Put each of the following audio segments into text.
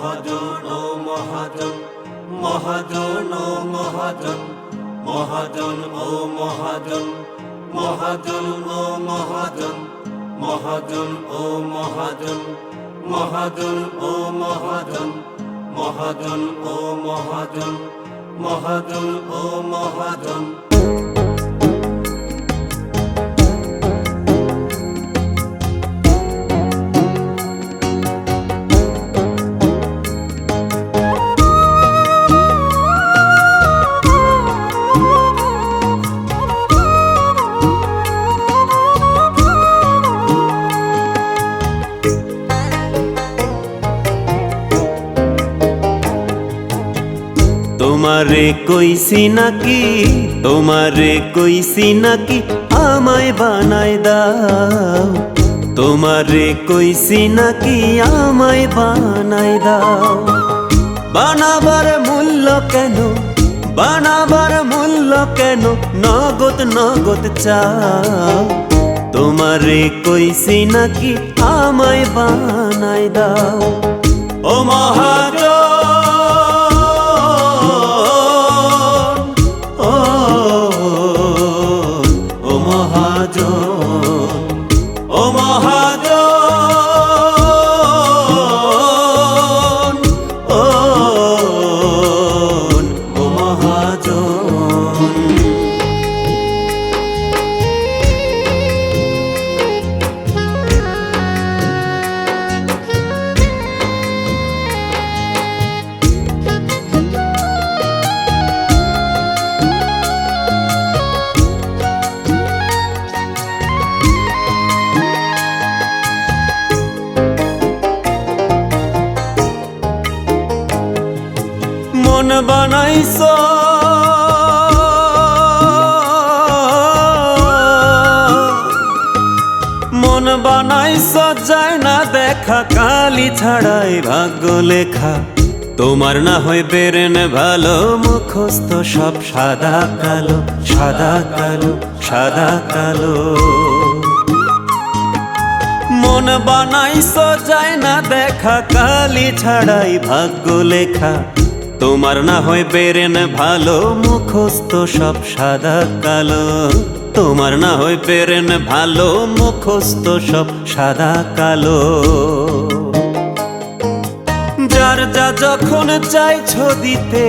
মহাজন ও মহাজন, মহাজন ও মহাজন, মহাজন ও মহাজন, মহাজন ও মহাজন, মহাজন ও মহাজন, মহাজন ও মহাজন, মহাজন ও মহাজন, মহাজন ও মহাজন। তোমারে কইছি নাকি, তোমারে কইছি নাকি আমায় বানাই দাও। তোমারে কইছি নাকি আমায় বানাই দাও। বানাবার মূল্য কেন, বানাবার মূল্য কেন, নগদ নগদ চাও। তোমারে কইছি নাকি আমায় বানাই দাও। ও মহাজন, মন বানাইছো মন বানাইছো যায় না দেখা, কালি ছাড়াই ভাগ্য লেখা। তোমার না হয় বেরেন ভালো, মুখস্থ সব সাদা কালো, সাদা কালো, সাদা কালো। মন বানাইছো যায় না দেখা, কালি ছাড়াই ভাগ্য লেখা। তোমার না হয় বেরেন ভালো, মুখস্থ সব সাদা কালো। তোমার না হয় বেরেন ভালো, মুখস্থ সব সাদা কালো। যার যা যখন চাইছো দিতে,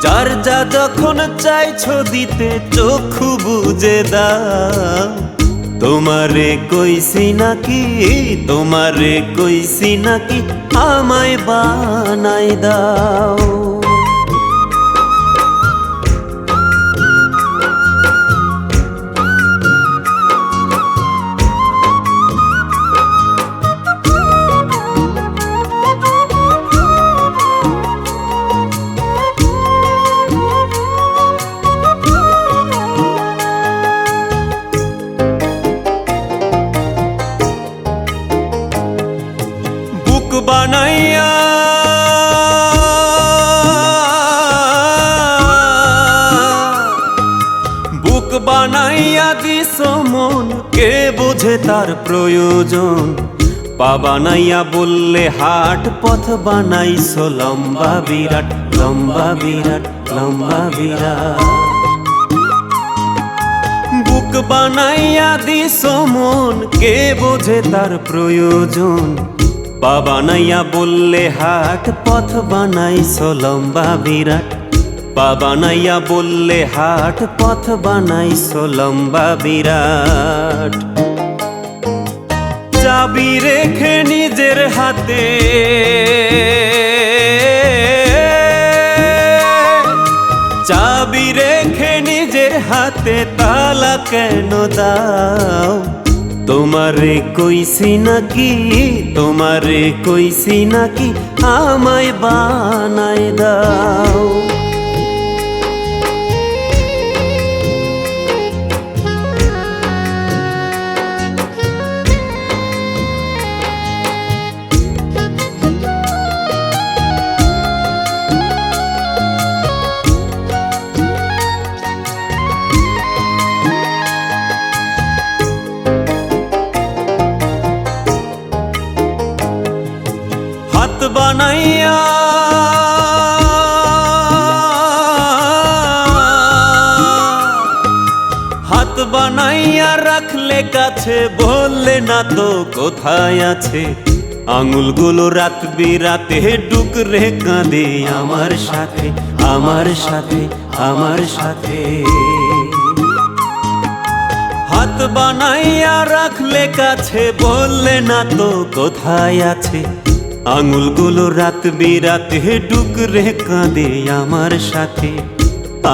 যার যা যখন চাইছো দিতে, চক্ষু বুঝে দাও। তোমারে কইছি নাকি, তোমারে কইছি নাকি আমায় বানাই দাও। বানাইয়া বুক বানাইয়া দিছো মন, কে বুঝে তার প্রয়োজন। পা বানাইয়া বললে হাট, পথ বানাইছো লম্বা বিরাট, লম্বা বিরাট, লম্বা বিরাট। বুক বানাইয়া দিছো মন, কে বোঝে তার প্রয়োজন। পা বানাইয়া বললে হাট, পথ বানাইছো লম্বা বিরাট। পা বানাইয়া বললে হাট, পথ বানাইছো লম্বা বিরাট। চাবি রেখে নিজের হাতে, চাবি রেখে নিজের হাতে, তালা কেন দাও। তোমারে কইছি নাকি, তোমারে কইছি নাকি আমায় বানাই দাও। বানাইয়া রাখলে কাছে, বললে না তো কোথায় আছে। আঙুলগুলো রাত বিরাতে ডুকরে কাঁদে আমার সাথে, আমার সাথে, আমার সাথে। হাত বানাইয়া রাখলে কাছে, বললে না তো কোথায় আছে। আঙুলগুলো রাত বিরাতে ডুকরে কাঁদে আমার সাথে।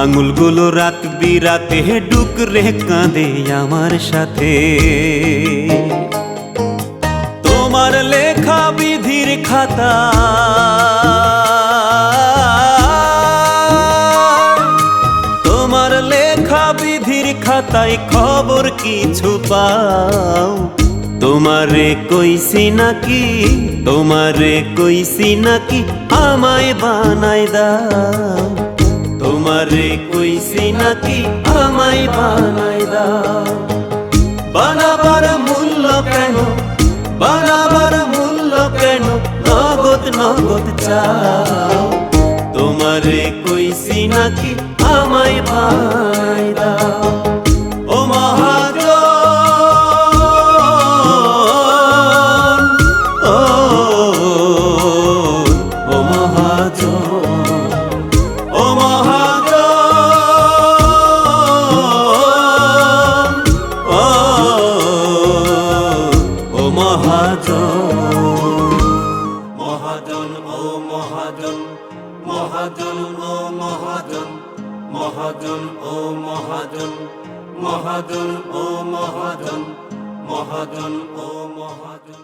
আঙুলগুলো রাত বিরাতে ডুকরে কাঁদে আমার সাথে। তোমার লেখা বিধির খাতা, তোমার লেখা বিধির খাতায় খবর কিছু পাও। তোমারে কইছি নাকি, তোমারে কইছি নাকি আমায় বানাই দাও। তোমারে কইছি নাকি আমায় বানাই দাও। বানাবার মূল্য কেন, বানাবার মূল্য কেন, নগদ নগদ চাও। তোমারে কইছি নাকি আমায় বানাই দাও। ও মহাজন, ও মহাজন, ও মহাজন, ও মহাজন। মহাজন ও মহাজন, মহাজন ও মহাজন, মহাজন ও মহাজন, মহাজন ও মহাজন, মহাজন ও মহাজন।